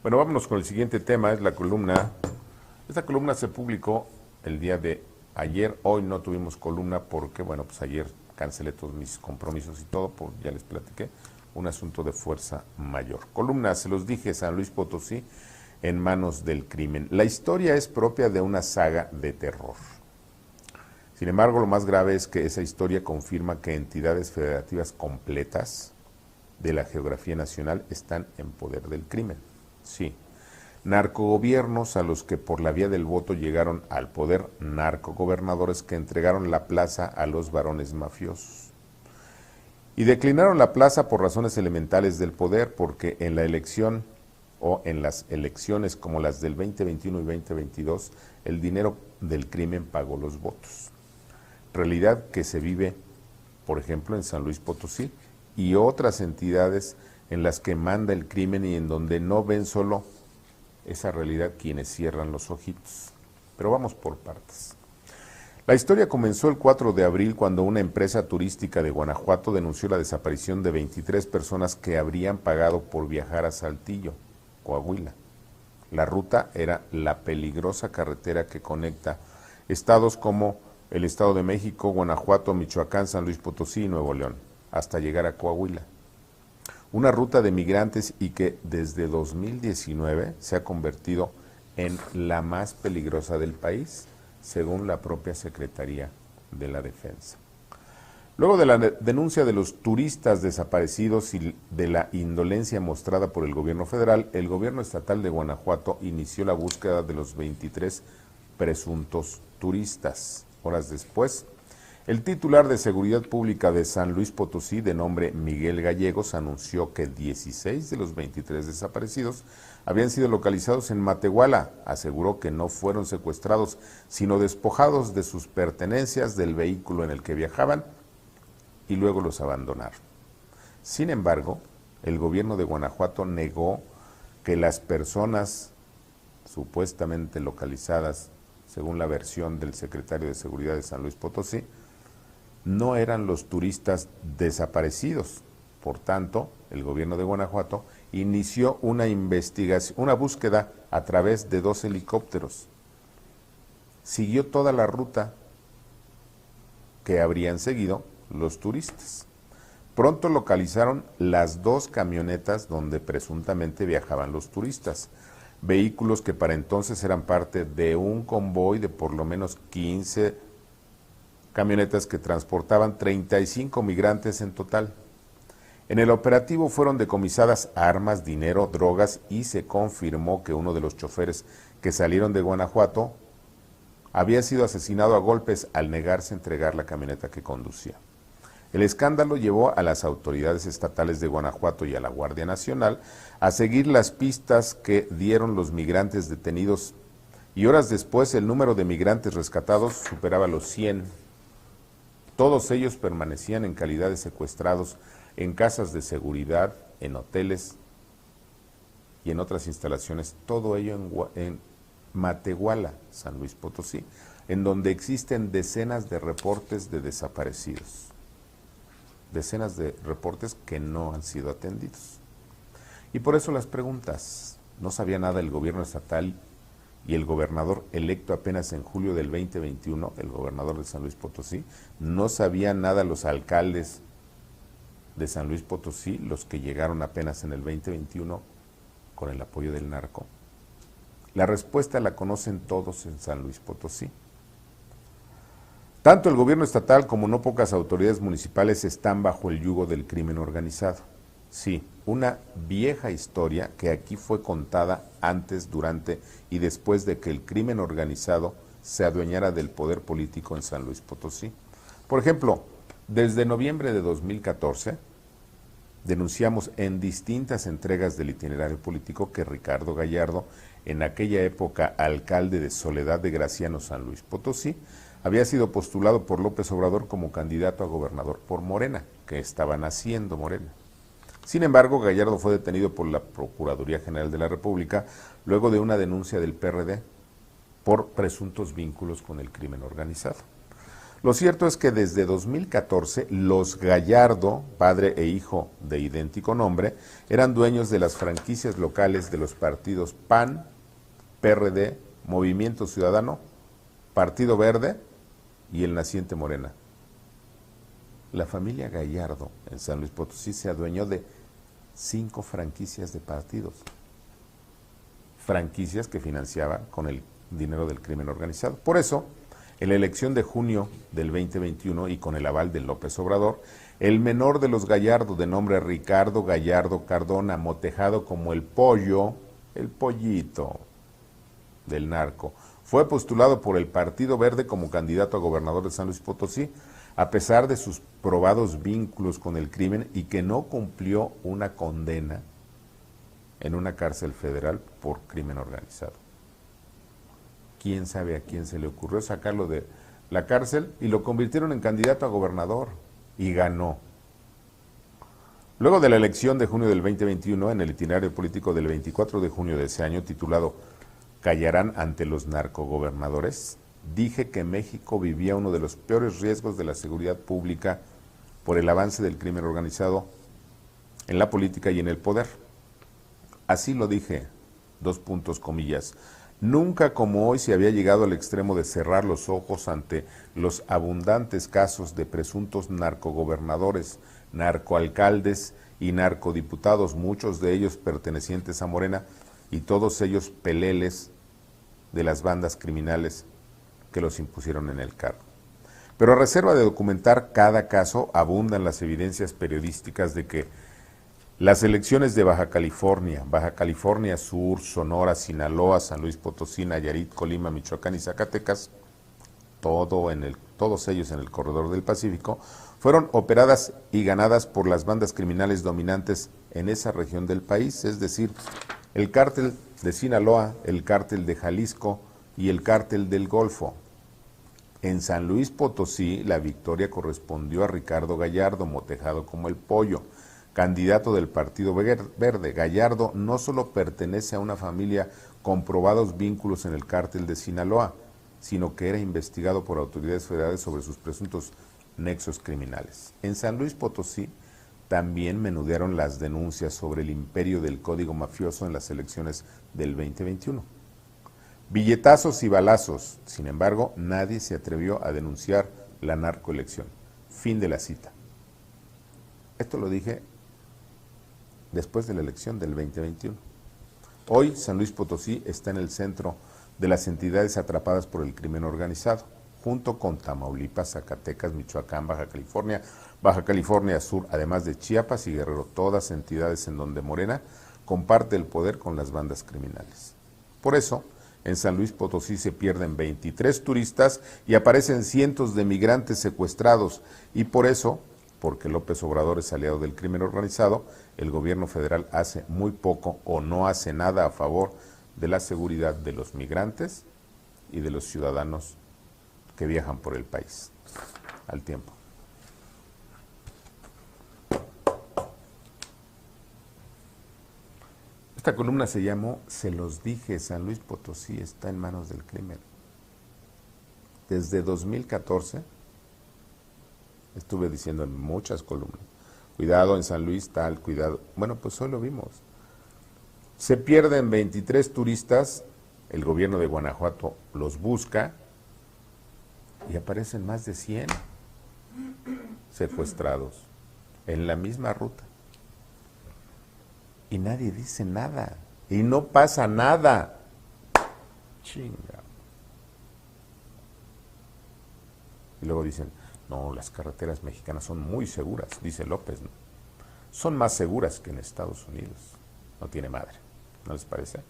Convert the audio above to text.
Bueno, vámonos con el siguiente tema, es la columna. Esta columna se publicó el día de ayer. Hoy no tuvimos columna porque, bueno, pues ayer cancelé todos mis compromisos y todo, ya les platiqué, un asunto de fuerza mayor. Columna, se los dije, San Luis Potosí en manos del crimen. La historia es propia de una saga de terror. Sin embargo, lo más grave es que esa historia confirma que entidades federativas completas de la geografía nacional están en poder del crimen. Sí, narcogobiernos a los que por la vía del voto llegaron al poder, narcogobernadores que entregaron la plaza a los varones mafiosos. Y declinaron la plaza por razones elementales del poder, porque en la elección o en las elecciones como las del 2021 y 2022, el dinero del crimen pagó los votos. Realidad que se vive, por ejemplo, en San Luis Potosí y otras entidades en las que manda el crimen y en donde no ven solo esa realidad quienes cierran los ojitos. Pero vamos por partes. La historia comenzó el 4 de abril cuando una empresa turística de Guanajuato denunció la desaparición de 23 personas que habrían pagado por viajar a Saltillo, Coahuila. La ruta era la peligrosa carretera que conecta estados como el Estado de México, Guanajuato, Michoacán, San Luis Potosí y Nuevo León, hasta llegar a Coahuila. Una ruta de migrantes y que desde 2019 se ha convertido en la más peligrosa del país, según la propia Secretaría de la Defensa. Luego de la denuncia de los turistas desaparecidos y de la indolencia mostrada por el gobierno federal, el gobierno estatal de Guanajuato inició la búsqueda de los 23 presuntos turistas. Horas después, el titular de Seguridad Pública de San Luis Potosí, de nombre Miguel Gallegos, anunció que 16 de los 23 desaparecidos habían sido localizados en Matehuala. Aseguró que no fueron secuestrados, sino despojados de sus pertenencias del vehículo en el que viajaban y luego los abandonaron. Sin embargo, el gobierno de Guanajuato negó que las personas supuestamente localizadas, según la versión del secretario de Seguridad de San Luis Potosí, no eran los turistas desaparecidos. Por tanto, el gobierno de Guanajuato inició una investigación, una búsqueda a través de 2 helicópteros. Siguió toda la ruta que habrían seguido los turistas. Pronto localizaron las 2 camionetas donde presuntamente viajaban los turistas, vehículos que para entonces eran parte de un convoy de por lo menos 15 camionetas que transportaban 35 migrantes en total. En el operativo fueron decomisadas armas, dinero, drogas y se confirmó que uno de los choferes que salieron de Guanajuato había sido asesinado a golpes al negarse a entregar la camioneta que conducía. El escándalo llevó a las autoridades estatales de Guanajuato y a la Guardia Nacional a seguir las pistas que dieron los migrantes detenidos, y horas después el número de migrantes rescatados superaba los 100. Todos ellos permanecían en calidad de secuestrados en casas de seguridad, en hoteles y en otras instalaciones, todo ello en Matehuala, San Luis Potosí, en donde existen decenas de reportes de desaparecidos. Decenas de reportes que no han sido atendidos. Y por eso las preguntas. ¿No sabía nada el gobierno estatal y el gobernador electo apenas en julio del 2021, el gobernador de San Luis Potosí? ¿No sabían nada los alcaldes de San Luis Potosí, los que llegaron apenas en el 2021 con el apoyo del narco? La respuesta la conocen todos en San Luis Potosí. Tanto el gobierno estatal como no pocas autoridades municipales están bajo el yugo del crimen organizado. Sí, una vieja historia que aquí fue contada antes, durante y después de que el crimen organizado se adueñara del poder político en San Luis Potosí. Por ejemplo, desde noviembre de 2014, denunciamos en distintas entregas del itinerario político que Ricardo Gallardo, en aquella época alcalde de Soledad de Graciano, San Luis Potosí, había sido postulado por López Obrador como candidato a gobernador por Morena, que estaban haciendo Morena. Sin embargo, Gallardo fue detenido por la Procuraduría General de la República luego de una denuncia del PRD por presuntos vínculos con el crimen organizado. Lo cierto es que desde 2014 los Gallardo, padre e hijo de idéntico nombre, eran dueños de las franquicias locales de los partidos PAN, PRD, Movimiento Ciudadano, Partido Verde y el naciente Morena. La familia Gallardo en San Luis Potosí se adueñó de 5 franquicias de partidos, franquicias que financiaba con el dinero del crimen organizado. Por eso, en la elección de junio del 2021 y con el aval de López Obrador, el menor de los Gallardo, de nombre Ricardo Gallardo Cardona, motejado como el pollo, el pollito del narco, fue postulado por el Partido Verde como candidato a gobernador de San Luis Potosí, a pesar de sus probados vínculos con el crimen y que no cumplió una condena en una cárcel federal por crimen organizado. ¿Quién sabe a quién se le ocurrió sacarlo de la cárcel y lo convirtieron en candidato a gobernador? Y ganó. Luego de la elección de junio del 2021, en el itinerario político del 24 de junio de ese año, titulado ¿Callarán ante los narcogobernadores?, dije que México vivía uno de los peores riesgos de la seguridad pública por el avance del crimen organizado en la política y en el poder. Así lo dije, : nunca como hoy se había llegado al extremo de cerrar los ojos ante los abundantes casos de presuntos narcogobernadores, narcoalcaldes y narcodiputados, muchos de ellos pertenecientes a Morena y todos ellos peleles de las bandas criminales que los impusieron en el cargo. Pero a reserva de documentar cada caso, abundan las evidencias periodísticas de que las elecciones de Baja California Sur, Sonora, Sinaloa, San Luis Potosí, Nayarit, Colima, Michoacán y Zacatecas, todos ellos en el corredor del Pacífico, fueron operadas y ganadas por las bandas criminales dominantes en esa región del país, es decir, el cártel de Sinaloa, el cártel de Jalisco y el cártel del Golfo. En San Luis Potosí, la victoria correspondió a Ricardo Gallardo, motejado como el pollo, candidato del Partido Verde. Gallardo no solo pertenece a una familia con probados vínculos en el cártel de Sinaloa, sino que era investigado por autoridades federales sobre sus presuntos nexos criminales. En San Luis Potosí también menudearon las denuncias sobre el imperio del código mafioso en las elecciones del 2021. Billetazos y balazos, sin embargo, nadie se atrevió a denunciar la narcoelección. Fin de la cita. Esto lo dije después de la elección del 2021. Hoy San Luis Potosí está en el centro de las entidades atrapadas por el crimen organizado, junto con Tamaulipas, Zacatecas, Michoacán, Baja California Sur, además de Chiapas y Guerrero, todas entidades en donde Morena comparte el poder con las bandas criminales. Por eso, en San Luis Potosí se pierden 23 turistas y aparecen cientos de migrantes secuestrados, y por eso, porque López Obrador es aliado del crimen organizado, el gobierno federal hace muy poco o no hace nada a favor de la seguridad de los migrantes y de los ciudadanos que viajan por el país. Al tiempo. Esta columna se llamó Se los dije, San Luis Potosí está en manos del crimen. Desde 2014 estuve diciendo en muchas columnas, cuidado en San Luis, tal, cuidado. Bueno, pues hoy lo vimos. Se pierden 23 turistas, el gobierno de Guanajuato los busca y aparecen más de 100 secuestrados en la misma ruta. Y nadie dice nada. Y no pasa nada. Chinga. Y luego dicen, no, las carreteras mexicanas son muy seguras, dice López, ¿no? Son más seguras que en Estados Unidos. No tiene madre. ¿No les parece?